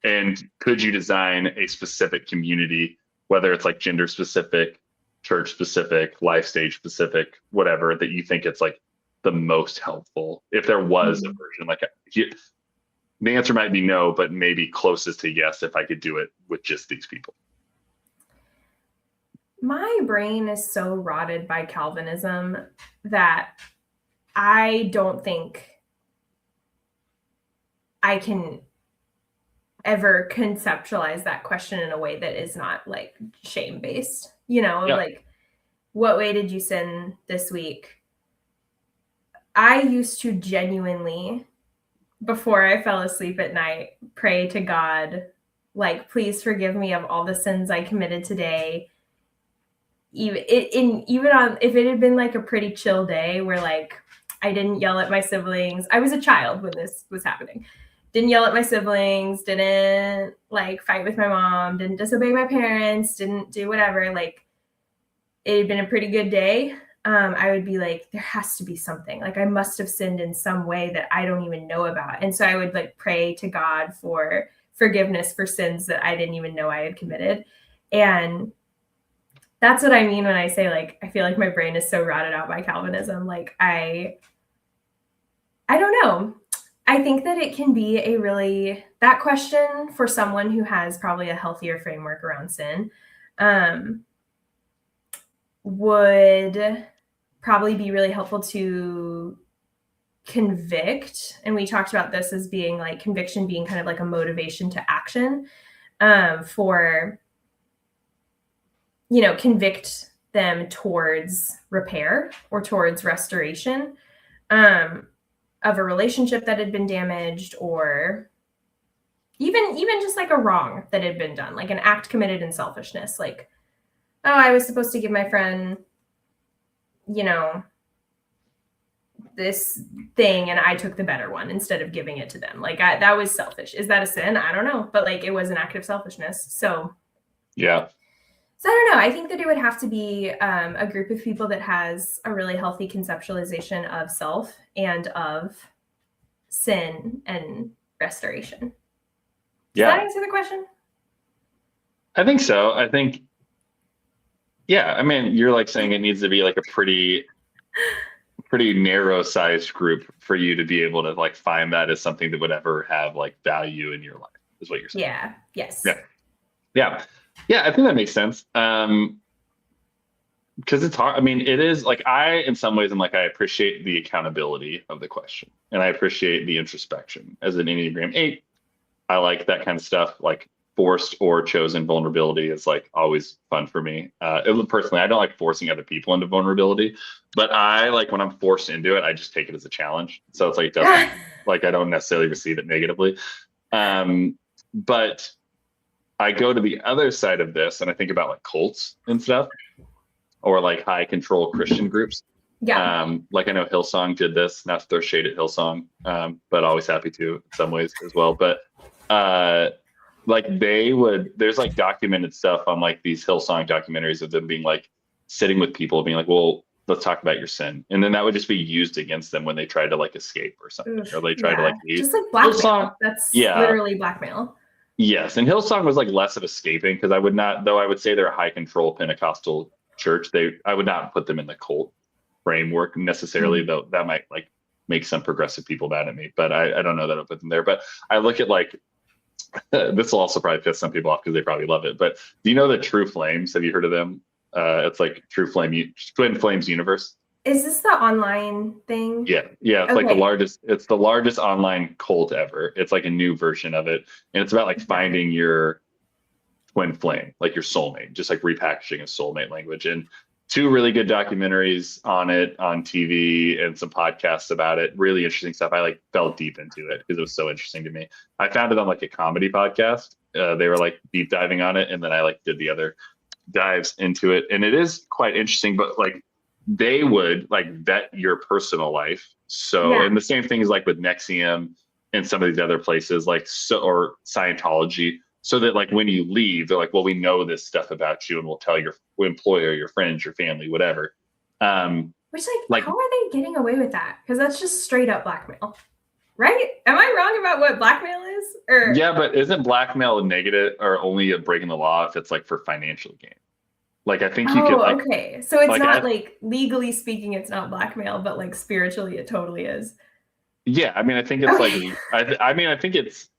And could you design a specific community, whether it's like gender specific, church specific, life stage specific, whatever, that you think it's like the most helpful, if there was a version? Like the answer might be no, but maybe closest to yes if I could do it with just these people. My brain is so rotted by Calvinism that I don't think I can ever conceptualize that question in a way that is not like shame based, like, what way did you sin this week? I used to genuinely, before I fell asleep at night, pray to God, like, please forgive me of all the sins I committed today. Even if it had been like a pretty chill day where like I didn't yell at my siblings. I was a child when this was happening. Didn't yell at my siblings, didn't like fight with my mom, didn't disobey my parents, didn't do whatever. Like, it had been a pretty good day. I would be like, there has to be something. Like, I must have sinned in some way that I don't even know about. And so I would like pray to God for forgiveness for sins that I didn't even know I had committed. And that's what I mean when I say, like, I feel like my brain is so rotted out by Calvinism. Like, I don't know. I think that it can be that question for someone who has probably a healthier framework around sin, would probably be really helpful to convict. And we talked about this as being like conviction being kind of like a motivation to action, for, convict them towards repair or towards restoration, of a relationship that had been damaged, or even just like a wrong that had been done, like an act committed in selfishness. Like, oh, I was supposed to give my friend, this thing and I took the better one instead of giving it to them. Like, that was selfish. Is that a sin? I don't know. But like, it was an act of selfishness. So yeah. So I don't know. I think that it would have to be a group of people that has a really healthy conceptualization of self and of sin and restoration. Does that answer the question? I think so. I think, yeah, I mean, you're like saying it needs to be like a pretty narrow sized group for you to be able to like find that as something that would ever have like value in your life, is what you're saying. Yeah. Yes. Yeah, I think that makes sense. Because it's hard. I mean, it is like, in some ways, I'm like, I appreciate the accountability of the question, and I appreciate the introspection. As an Enneagram 8, I like that kind of stuff. Like, forced or chosen vulnerability is like always fun for me. Personally, I don't like forcing other people into vulnerability, but I like when I'm forced into it, I just take it as a challenge. So it's like, it doesn't like, I don't necessarily receive it negatively. But I go to the other side of this and I think about like cults and stuff, or like high control Christian groups. Yeah. Like, I know Hillsong did this, not to throw shade at Hillsong, but always happy to in some ways as well. But like, there's like documented stuff on like these Hillsong documentaries of them being like sitting with people being like, well, let's talk about your sin. And then that would just be used against them when they tried to like escape or something. Oof, or they tried to like leave. Just like blackmail. Hillsong, that's literally blackmail. Yes. And Hillsong was like less of escaping, because I would not, though I would say they're a high control Pentecostal church, I would not put them in the cult framework necessarily, though that might like make some progressive people mad at me, but I don't know that I'll put them there. But I look at like, this will also probably piss some people off because they probably love it. But do you know the True Flames? Have you heard of them? It's like Twin Flames Universe. Is this the online thing? Yeah, yeah, it's like the Okay. largest. It's the largest online cult ever. It's like a new version of it, and it's about like finding your twin flame, like your soulmate, just like repackaging a soulmate language. And two really good documentaries on it on TV and some podcasts about it. Really interesting stuff. I like fell deep into it because it was so interesting to me. I found it on like a comedy podcast. They were like deep diving on it, and then I like did the other dives into it, and it is quite interesting. But like they would like vet your personal life. So, Yeah. and the same thing is like with Nexium and some of these other places, like so or Scientology, so that like when you leave, they're like, well, we know this stuff about you, and we'll tell your employer, your friends, your family, whatever. Which like how are they getting away with that? Because that's just straight up blackmail, right? Am I wrong about what blackmail is? Or yeah, but isn't blackmail negative or only a breaking the law if it's like for financial gain? Like I think you could like okay. So it's like not like legally speaking, it's not blackmail, but like spiritually, it totally is. yeah, I mean, I think it's like Okay. I mean, I think it's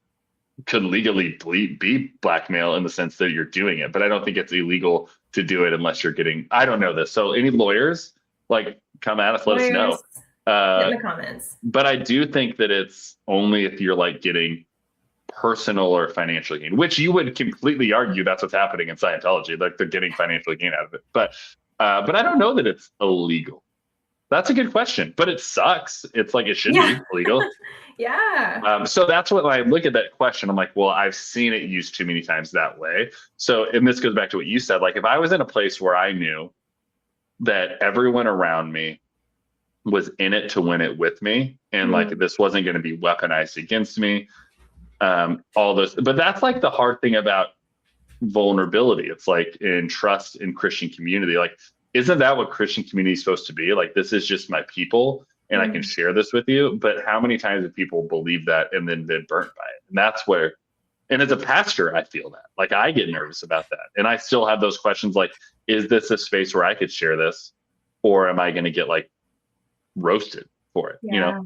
could legally be blackmail in the sense that you're doing it, but I don't think it's illegal to do it unless you're getting. I don't know this. So any lawyers like come at us, let us know. Lawyers, get in the comments. But I do think that it's only if you're like getting personal or financial gain, which you would completely argue that's what's happening in Scientology. Like they're getting financial gain out of it. But I don't know that it's illegal. That's a good question, but it sucks. It's like it should be illegal. Yeah. So that's what when I look at that question, I'm like, well, I've seen it used too many times that way. So, and this goes back to what you said. Like, if I was in a place where I knew that everyone around me was in it to win it with me, and like this wasn't going to be weaponized against me, all those. But that's like the hard thing about vulnerability. It's like in trust in Christian community. Like, isn't that what Christian community is supposed to be? Like, this is just my people and I can share this with you. But how many times have people believed that and then been burnt by it? And that's where, and as a pastor, I feel that. Like, I get nervous about that. And I still have those questions like, is this a space where I could share this? Or am I going to get like roasted for it? Yeah. You know?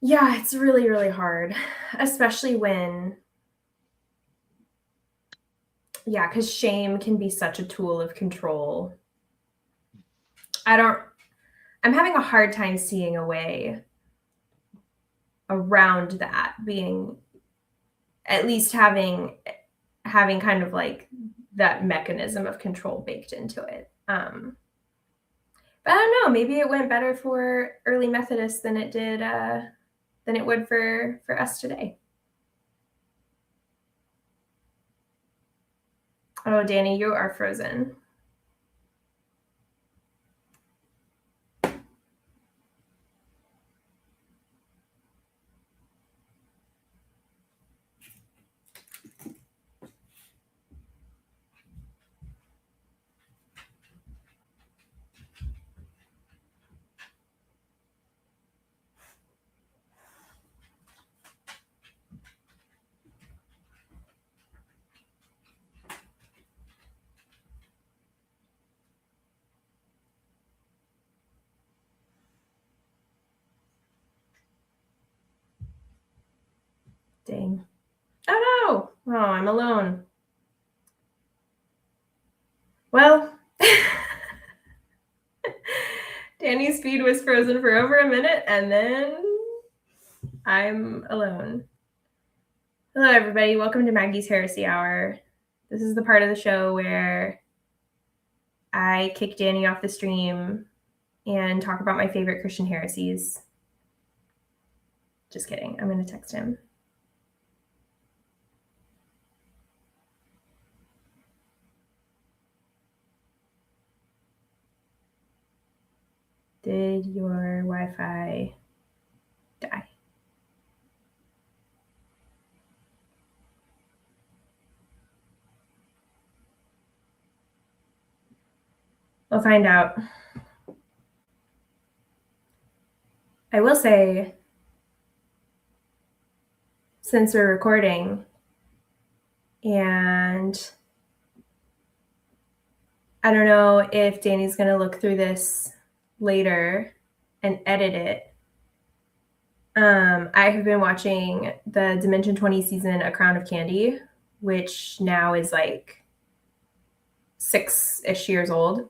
Yeah, it's really, really hard, especially when, yeah, because shame can be such a tool of control. I'm having a hard time seeing a way around that, being at least having kind of like that mechanism of control baked into it. But I don't know, maybe it went better for early Methodists than it did than it would for us today. Oh, Danny, you are frozen. Dang. Oh no. Oh, I'm alone. Well, Danny's feed was frozen for over a minute and then I'm alone. Hello, everybody. Welcome to Maggie's Heresy Hour. This is the part of the show where I kick Danny off the stream and talk about my favorite Christian heresies. Just kidding. I'm going to text him. Did your Wi-Fi die? We'll find out. I will say, since we're recording, and I don't know if Danny's going to look through this later and edit it. I have been watching the Dimension 20 season, A Crown of Candy, which now is like 6-ish years old.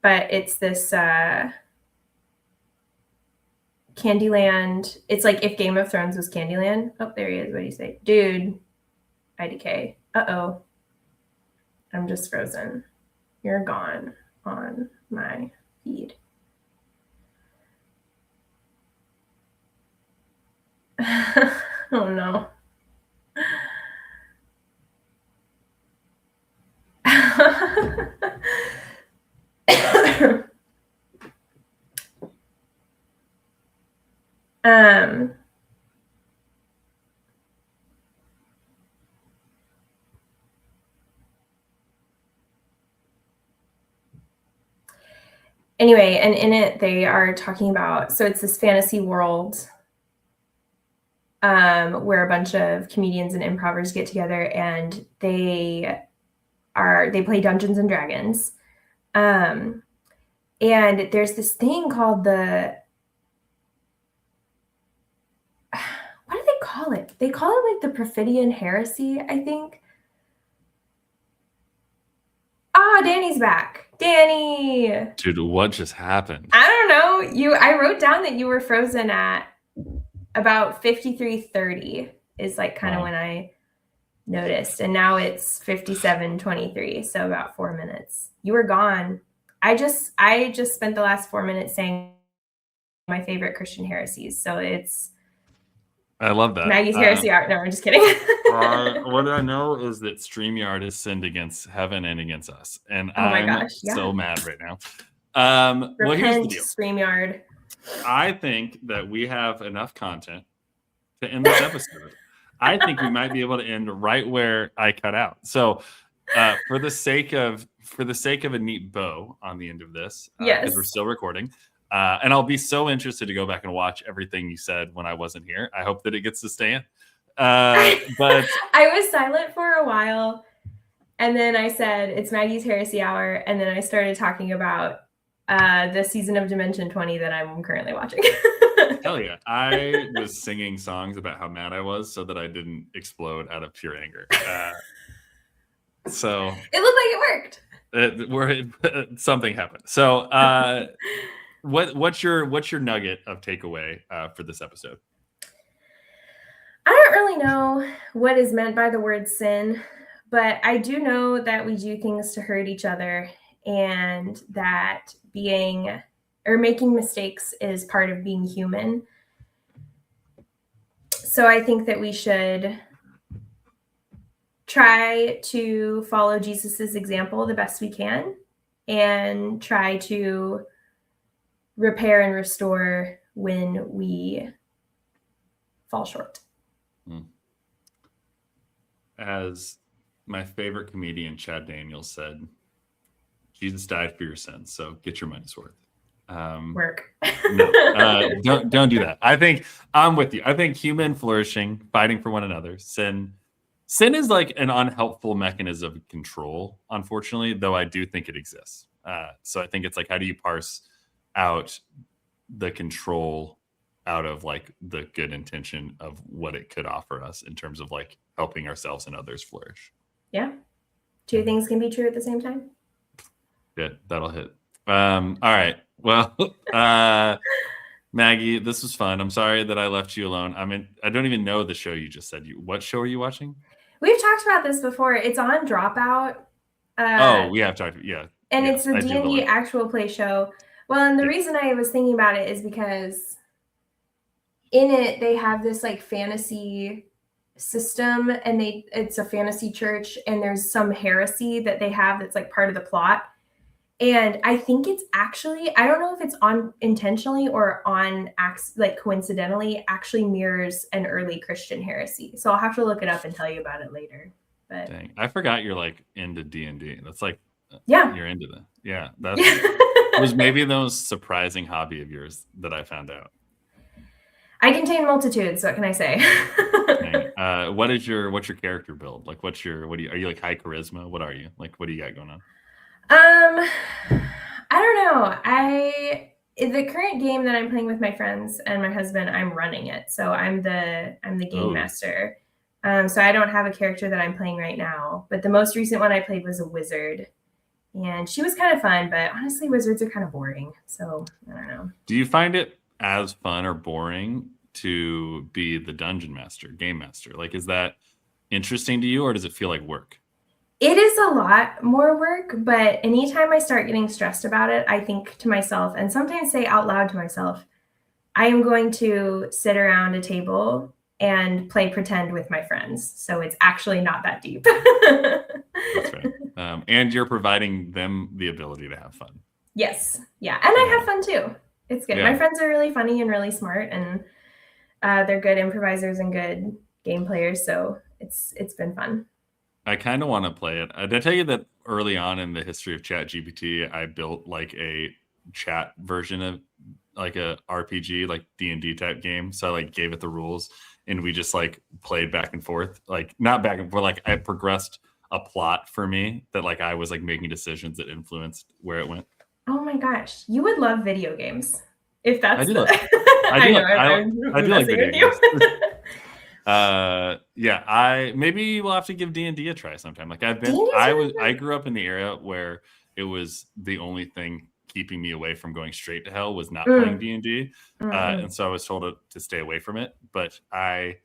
But it's this Candyland. It's like if Game of Thrones was Candyland. Oh, there he is. What do you say? Dude, IDK. Uh-oh. I'm just frozen. You're gone on my feed. Oh no. Anyway, and in it they are talking about, so it's this fantasy world where a bunch of comedians and improvers get together and they play Dungeons and Dragons. And there's this thing called what do they call it? They call it like the Perfidian heresy, I think. Ah, Danny's back. Danny. Dude, what just happened? I don't know. I wrote down that you were frozen at about 53:30 is like kind of when I noticed. And now it's 57:23, so about 4 minutes. You were gone. I just spent the last 4 minutes saying my favorite Christian heresies. So it's I love that. Maggie's heresy art. No, I'm just kidding. What I know is that StreamYard has sinned against heaven and against us. And I'm so mad right now. Well, here's the deal. StreamYard. I think that we have enough content to end this episode. I think we might be able to end right where I cut out. So for the sake of a neat bow on the end of this, because we're still recording, and I'll be so interested to go back and watch everything you said when I wasn't here. I hope that it gets to stay in. But I was silent for a while, and then I said it's Maggie's Heresy Hour, and then I started talking about the season of Dimension 20 that I'm currently watching. Hell yeah. I was singing songs about how mad I was so that I didn't explode out of pure anger. So it looked like it worked. Something happened. So what's your nugget of takeaway for this episode? I don't really know what is meant by the word sin, but I do know that we do things to hurt each other, and that making mistakes is part of being human. So I think that we should try to follow Jesus's example the best we can and try to repair and restore when we fall short. As my favorite comedian Chad Daniels said, Jesus died for your sins, so get your money's worth. Work. No, don't do that. I think I'm with you. I think human flourishing, fighting for one another, sin is like an unhelpful mechanism of control, unfortunately, though I do think it exists. So I think it's like, how do you parse out the control out of like the good intention of what it could offer us in terms of like helping ourselves and others flourish? Yeah. Two things can be true at the same time. Yeah, that'll hit. All right. Well, Maggie, this was fun. I'm sorry that I left you alone. I don't even know the show you just said. What show are you watching? We've talked about this before. It's on Dropout. We have talked. Yeah. And it's the D&D actual play show. Well, and the reason I was thinking about it is because in it they have this like fantasy system, and it's a fantasy church, and there's some heresy that they have that's like part of the plot. And I think it's actually, I don't know if it's on intentionally or on like coincidentally, actually mirrors an early Christian heresy. So I'll have to look it up and tell you about it later. But dang, I forgot you're like into D&D. That's like, you're into that. Yeah, that was maybe the most surprising hobby of yours that I found out. I contain multitudes. What can I say? What's your character build? Like, are you like high charisma? What are you like? What do you got going on? I don't know. The current game that I'm playing with my friends and my husband, I'm running it. So I'm the game Oh. master. So I don't have a character that I'm playing right now. But the most recent one I played was a wizard. And she was kind of fun, but honestly, wizards are kind of boring. So I don't know. Do you find it as fun or boring to be the dungeon master, game master? Like, is that interesting to you, or does it feel like work? It is a lot more work, but anytime I start getting stressed about it, I think to myself, and sometimes say out loud to myself, I am going to sit around a table and play pretend with my friends. So it's actually not that deep. That's right. And you're providing them the ability to have fun. Yes. Yeah. And I have fun too. It's good. Yeah. My friends are really funny and really smart, and they're good improvisers and good game players. So it's been fun. I kind of want to play it. Did I tell you that early on in the history of ChatGPT, I built like a chat version of like a RPG, like D&D type game. So I like gave it the rules and we just like played back and forth, like not back and forth. Like I progressed a plot for me that like I was like making decisions that influenced where it went. Oh my gosh, you would love video games if that's. I do love. I do like video games. Yeah, maybe we'll have to give D&D a try sometime. Like I grew up in the era where it was the only thing keeping me away from going straight to hell was not playing D&D. And so I was told to stay away from it, but I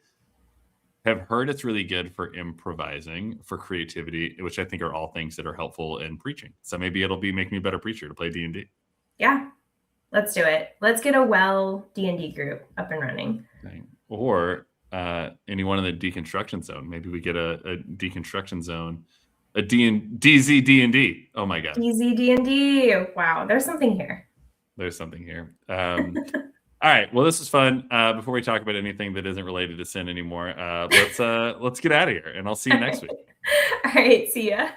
have heard it's really good for improvising, for creativity, which I think are all things that are helpful in preaching. So maybe it'll be making me a better preacher to play D&D. Yeah, let's do it. Let's get a D&D group up and running. Or anyone in the deconstruction zone. Maybe we get a deconstruction zone, a DZ D&D. Oh my god, DZ D&D. Wow, there's something here. There's something here. All right, well, this is fun. Before we talk about anything that isn't related to sin anymore, let's get out of here, and I'll see you next week. All right, see ya.